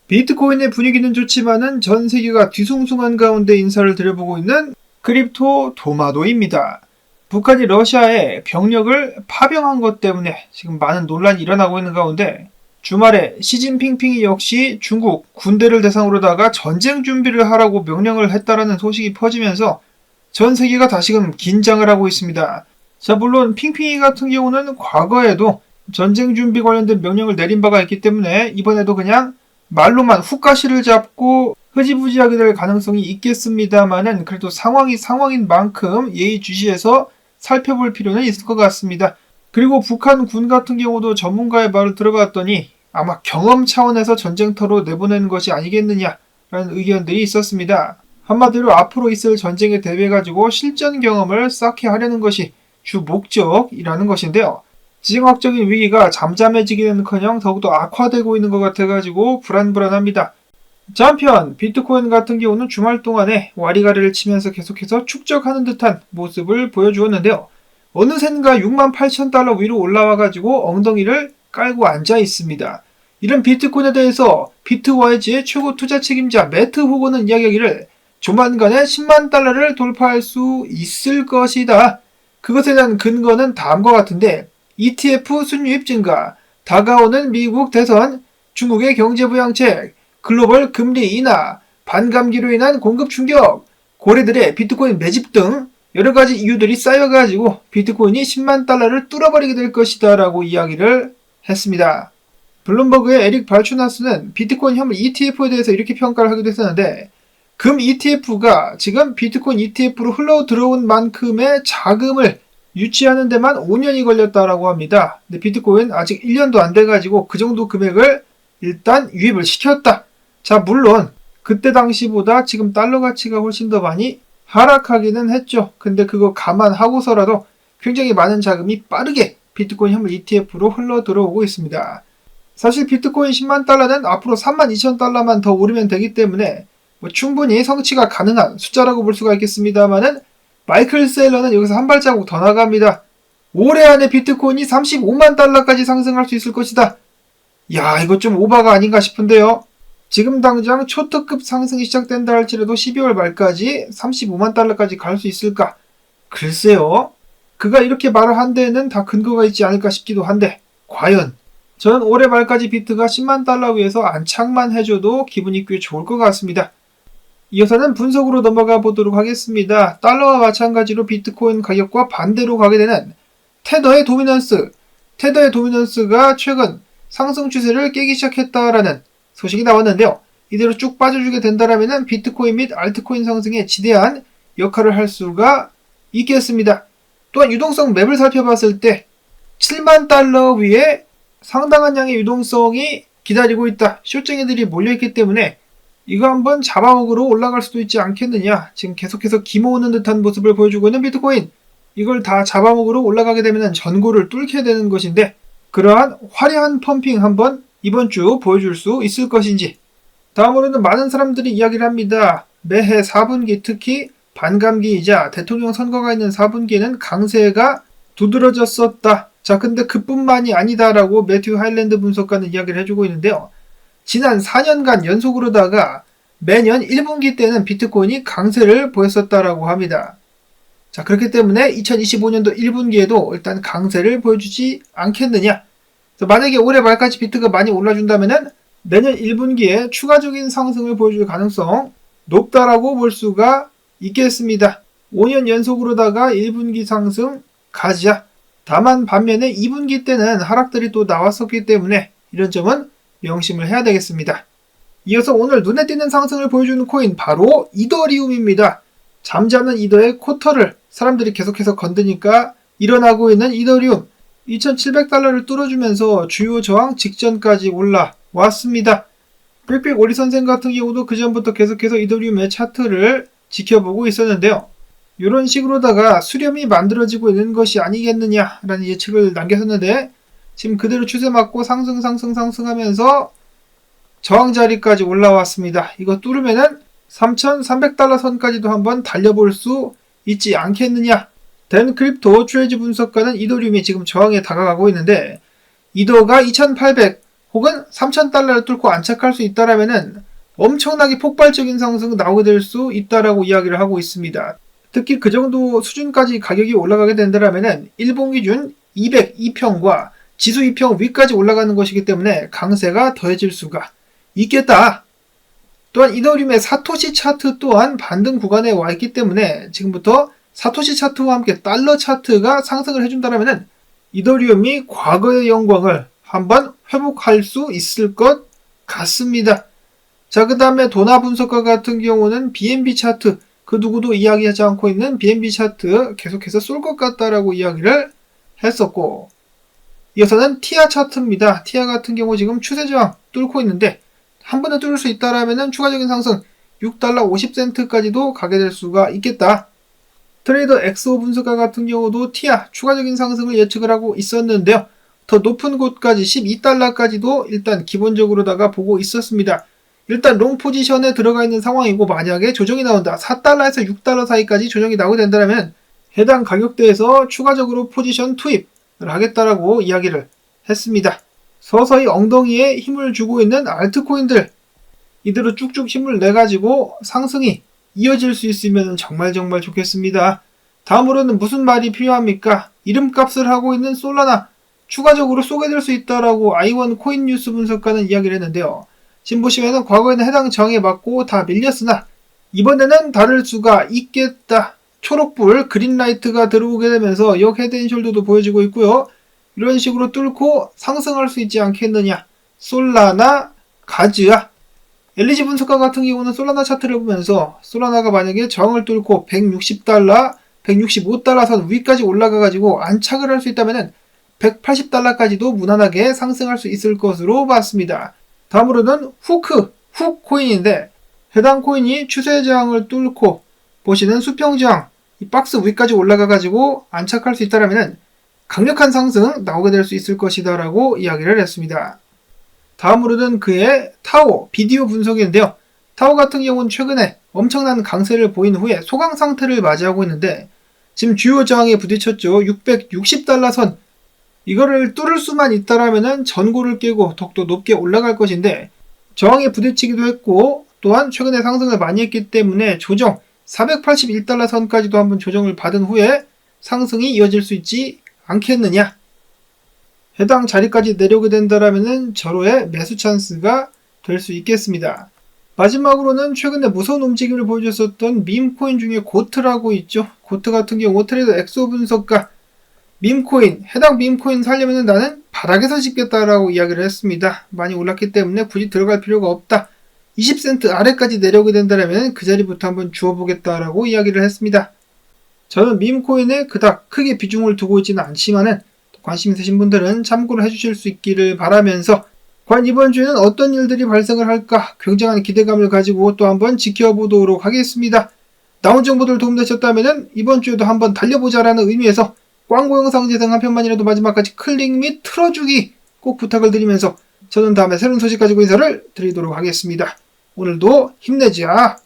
비트코인의 분위기는 좋지만은 전 세계가 뒤숭숭한 가운데 인사를 드려보고 있는 크립토 도마도입니다. 북한이 러시아에 병력을 파병한 것 때문에 지금 많은 논란이 일어나고 있는 가운데 주말에 시진핑핑이 역시 중국 군대를 대상으로다가 전쟁 준비를 하라고 명령을 했다라는 소식이 퍼지면서 전 세계가 다시금 긴장을 하고 있습니다. 자, 물론 핑핑이 같은 경우는 과거에도 전쟁 준비 관련된 명령을 내린 바가 있기 때문에 이번에도 그냥 말로만 훅가시를 잡고 흐지부지하게 될 가능성이 있겠습니다만은 그래도 상황이 상황인 만큼 예의주시해서 살펴볼 필요는 있을 것 같습니다. 그리고 북한 군 같은 경우도 전문가의 말을 들어봤더니 아마 경험 차원에서 전쟁터로 내보내는 것이 아니겠느냐라는 의견들이 있었습니다. 한마디로 앞으로 있을 전쟁에 대비해가지고 실전 경험을 쌓게 하려는 것이 주 목적이라는 것인데요. 지정학적인 위기가 잠잠해지기는커녕 더욱더 악화되고 있는 것 같아가지고 불안불안합니다. 자, 한편 비트코인 같은 경우는 주말 동안에 와리가리를 치면서 계속해서 축적하는 듯한 모습을 보여주었는데요. 어느샌가 68,000달러 위로 올라와가지고 엉덩이를 깔고 앉아 있습니다. 이런 비트코인에 대해서 비트와이즈의 최고 투자 책임자 매트 호거는 이야기하기를 조만간에 10만 달러를 돌파할 수 있을 것이다. 그것에 대한 근거는 다음과 같은데 ETF 순유입 증가, 다가오는 미국 대선, 중국의 경제 부양책, 글로벌 금리 인하, 반감기로 인한 공급 충격, 고래들의 비트코인 매집 등 여러가지 이유들이 쌓여가지고 비트코인이 10만 달러를 뚫어버리게 될 것이다 라고 이야기를 했습니다. 블룸버그의 에릭 발추나스는 비트코인 현물 ETF에 대해서 이렇게 평가를 하기도 했었는데 금 ETF가 지금 비트코인 ETF로 흘러 들어온 만큼의 자금을 유치하는 데만 5년이 걸렸다라고 합니다. 근데 비트코인 아직 1년도 안 돼가지고 그 정도 금액을 일단 유입을 시켰다. 자, 물론 그때 당시보다 지금 달러 가치가 훨씬 더 많이 하락하기는 했죠. 근데 그거 감안하고서라도 굉장히 많은 자금이 빠르게 비트코인 현물 ETF로 흘러 들어오고 있습니다. 사실 비트코인 10만 달러는 앞으로 32,000달러만 더 오르면 되기 때문에 충분히 성취가 가능한 숫자라고 볼 수가 있겠습니다만은 마이클 세일러는 여기서 한 발자국 더 나갑니다. 올해 안에 비트코인이 35만 달러까지 상승할 수 있을 것이다. 야, 이거 좀 오바가 아닌가 싶은데요. 지금 당장 초특급 상승이 시작된다 할지라도 12월 말까지 35만 달러까지 갈 수 있을까? 글쎄요. 그가 이렇게 말을 한 데에는 다 근거가 있지 않을까 싶기도 한데 과연 저는 올해 말까지 비트가 10만 달러 위에서 안착만 해줘도 기분이 꽤 좋을 것 같습니다. 이어서는 분석으로 넘어가 보도록 하겠습니다. 달러와 마찬가지로 비트코인 가격과 반대로 가게 되는 테더의 도미넌스. 테더의 도미넌스가 최근 상승 추세를 깨기 시작했다라는 소식이 나왔는데요. 이대로 쭉 빠져주게 된다면 비트코인 및 알트코인 상승에 지대한 역할을 할 수가 있겠습니다. 또한 유동성 맵을 살펴봤을 때 7만 달러 위에 상당한 양의 유동성이 기다리고 있다. 숏쟁이들이 몰려있기 때문에 이거 한번 잡아먹으러 올라갈 수도 있지 않겠느냐. 지금 계속해서 기모으는 듯한 모습을 보여주고 있는 비트코인. 이걸 다 잡아먹으러 올라가게 되면 전고를 뚫게 되는 것인데 그러한 화려한 펌핑 한번 이번 주 보여줄 수 있을 것인지. 다음으로는 많은 사람들이 이야기를 합니다. 매해 4분기 특히 반감기이자 대통령 선거가 있는 4분기에는 강세가 두드러졌었다. 자, 근데 그뿐만이 아니다라고 매튜 하일랜드 분석가는 이야기를 해주고 있는데요. 지난 4년간 연속으로다가 매년 1분기 때는 비트코인이 강세를 보였었다라고 합니다. 자, 그렇기 때문에 2025년도 1분기에도 일단 강세를 보여주지 않겠느냐. 만약에 올해 말까지 비트가 많이 올라준다면은 내년 1분기에 추가적인 상승을 보여줄 가능성 높다라고 볼 수가 있겠습니다. 5년 연속으로다가 1분기 상승 가자. 다만 반면에 2분기 때는 하락들이 또 나왔었기 때문에 이런 점은 명심을 해야 되겠습니다. 이어서 오늘 눈에 띄는 상승을 보여주는 코인 바로 이더리움입니다. 잠자는 이더의 쿼터를 사람들이 계속해서 건드니까 일어나고 있는 이더리움 2,700달러를 뚫어주면서 주요 저항 직전까지 올라왔습니다. 빽빽 오리 선생 같은 경우도 그전부터 계속해서 이더리움의 차트를 지켜보고 있었는데요. 이런 식으로다가 수렴이 만들어지고 있는 것이 아니겠느냐라는 예측을 남겼었는데 지금 그대로 추세 맞고 상승하면서 저항 자리까지 올라왔습니다. 이거 뚫으면은 3,300달러 선까지도 한번 달려볼 수 있지 않겠느냐. 댄 크립토 트레이즈 분석가는 이더리움이 지금 저항에 다가가고 있는데 이더가 2,800 혹은 3,000달러를 뚫고 안착할 수 있다라면은 엄청나게 폭발적인 상승이 나오게 될 수 있다라고 이야기를 하고 있습니다. 특히 그 정도 수준까지 가격이 올라가게 된다라면은 일본 기준 202평과 지수 2평 위까지 올라가는 것이기 때문에 강세가 더해질 수가 있겠다. 또한 이더리움의 사토시 차트 또한 반등 구간에 와 있기 때문에 지금부터 사토시 차트와 함께 달러 차트가 상승을 해준다라면은 이더리움이 과거의 영광을 한번 회복할 수 있을 것 같습니다. 자, 그 다음에 도나 분석가 같은 경우는 BNB 차트, 그 누구도 이야기하지 않고 있는 BNB 차트 계속해서 쏠 것 같다라고 이야기를 했었고, 이어서는 티아 차트입니다. 티아 같은 경우 지금 추세 저항 뚫고 있는데 한 번에 뚫을 수 있다라면은 추가적인 상승 6달러 50센트까지도 가게 될 수가 있겠다. 트레이더 엑소 분석가 같은 경우도 티아 추가적인 상승을 예측을 하고 있었는데요. 더 높은 곳까지 12달러까지도 일단 기본적으로다가 보고 있었습니다. 일단 롱 포지션에 들어가 있는 상황이고 만약에 조정이 나온다. 4달러에서 6달러 사이까지 조정이 나오게 된다면 해당 가격대에서 추가적으로 포지션 투입을 하겠다라고 이야기를 했습니다. 서서히 엉덩이에 힘을 주고 있는 알트코인들 이대로 쭉쭉 힘을 내가지고 상승이 이어질 수 있으면 정말 좋겠습니다. 다음으로는 무슨 말이 필요합니까? 이름값을 하고 있는 솔라나 추가적으로 쏘게 될 수 있다라고 아이원 코인 뉴스 분석가는 이야기를 했는데요. 지금 보시면은 과거에는 해당 저항에 맞고 다 밀렸으나 이번에는 다를 수가 있겠다. 초록불 그린라이트가 들어오게 되면서 역 헤드앤숄더도 보여지고 있고요. 이런 식으로 뚫고 상승할 수 있지 않겠느냐. 솔라나 가즈아. LG 분석가 같은 경우는 솔라나 차트를 보면서 솔라나가 만약에 저항을 뚫고 160달러, 165달러 선 위까지 올라가가지고 안착을 할 수 있다면 180달러까지도 무난하게 상승할 수 있을 것으로 봤습니다. 다음으로는 훅 코인인데 해당 코인이 추세 저항을 뚫고 보시는 수평 저항 이 박스 위까지 올라가가지고 안착할 수 있다면 강력한 상승 나오게 될 수 있을 것이다 라고 이야기를 했습니다. 다음으로는 그의 타오 비디오 분석인데요. 타오 같은 경우는 최근에 엄청난 강세를 보인 후에 소강 상태를 맞이하고 있는데 지금 주요 저항에 부딪혔죠. 660달러 선 이거를 뚫을 수만 있다라면은 전고를 깨고 더욱더 높게 올라갈 것인데 저항에 부딪히기도 했고 또한 최근에 상승을 많이 했기 때문에 조정 481달러 선까지도 한번 조정을 받은 후에 상승이 이어질 수 있지 않겠느냐. 해당 자리까지 내려오게 된다라면은 절호의 매수 찬스가 될 수 있겠습니다. 마지막으로는 최근에 무서운 움직임을 보여줬었던 밈코인 중에 고트라고 있죠. 고트 같은 경우 트레이더 엑소 분석가 밈코인, 해당 밈코인 살려면 나는 바닥에서 집겠다라고 이야기를 했습니다. 많이 올랐기 때문에 굳이 들어갈 필요가 없다. 20센트 아래까지 내려오게 된다면 그 자리부터 한번 주워보겠다라고 이야기를 했습니다. 저는 밈코인에 그닥 크게 비중을 두고 있지는 않지만은 관심 있으신 분들은 참고를 해주실 수 있기를 바라면서 과연 이번 주에는 어떤 일들이 발생을 할까 굉장한 기대감을 가지고 또 한번 지켜보도록 하겠습니다. 나온 정보들 도움되셨다면 이번 주에도 한번 달려보자라는 의미에서 광고 영상 재생 한 편만이라도 마지막까지 클릭 및 틀어주기 꼭 부탁을 드리면서 저는 다음에 새로운 소식 가지고 인사를 드리도록 하겠습니다. 오늘도 힘내자.